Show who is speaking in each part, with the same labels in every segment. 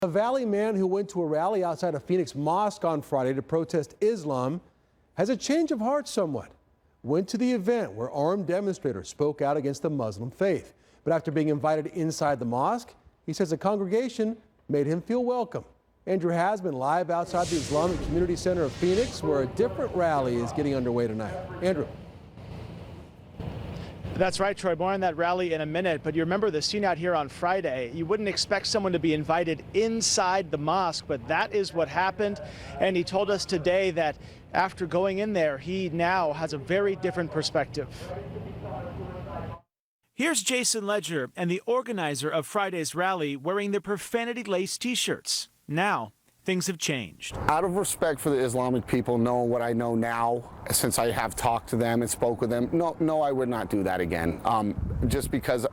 Speaker 1: A Valley man who went to a rally outside a Phoenix mosque on Friday to protest Islam has a change of heart somewhat. Went to the event where armed demonstrators spoke out against the Muslim faith. But after being invited inside the mosque, he says the congregation made him feel welcome. Andrew Hasbin live outside the Islamic Community Center of Phoenix, where a different rally is getting underway tonight. Andrew.
Speaker 2: That's right, Troy. More on that rally in a minute. But you remember the scene out here on Friday. You wouldn't expect someone to be invited inside the mosque, but that is what happened. And he told us today that after going in there, he now has a very different perspective. Here's Jason Ledger and the organizer of Friday's rally wearing their profanity-laced T-shirts. Now, things have changed.
Speaker 3: Out of respect for the Islamic people, knowing what I know now, since I have talked to them and spoke with them, no, I would not do that again. Just because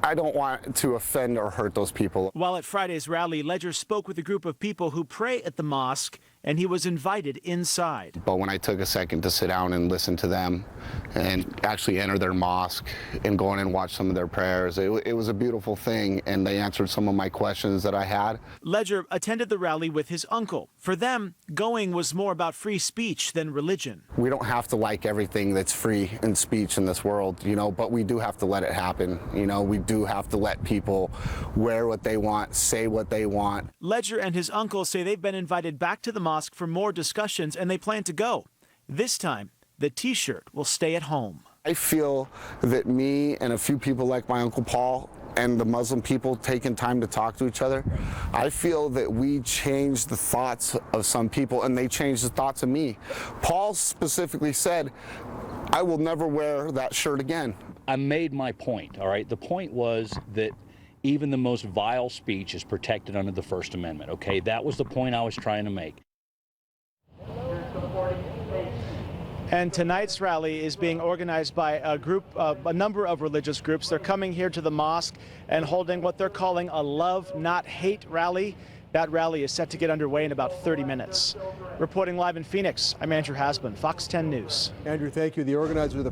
Speaker 3: I don't want to offend or hurt those people.
Speaker 2: While at Friday's rally, Ledger spoke with a group of people who pray at the mosque, and he was invited inside.
Speaker 3: But when I took a second to sit down and listen to them and actually enter their mosque and go in and watch some of their prayers, it was a beautiful thing, and they answered some of my questions that I had.
Speaker 2: Ledger attended the rally with his uncle. For them, going was more about free speech than religion.
Speaker 3: We don't have to like everything that's free in speech in this world, but we do have to let it happen. We do have to let people wear what they want, say what they want.
Speaker 2: Ledger and his uncle say they've been invited back to the mosque for more discussions, and they plan to go. This time, the T-shirt will stay at home.
Speaker 3: I feel that me and a few people like my Uncle Paul and the Muslim people taking time to talk to each other, I feel that we changed the thoughts of some people and they changed the thoughts of me. Paul specifically said, I will never wear that shirt again.
Speaker 4: I made my point, all right? The point was that even the most vile speech is protected under the First Amendment, okay? That was the point I was trying to make.
Speaker 2: And tonight's rally is being organized by a number of religious groups. They're coming here to the mosque and holding what they're calling a love, not hate rally. That rally is set to get underway in about 30 minutes. Reporting live in Phoenix, I'm Andrew Hasbin, Fox 10 News.
Speaker 1: Andrew, thank you. The organizer of the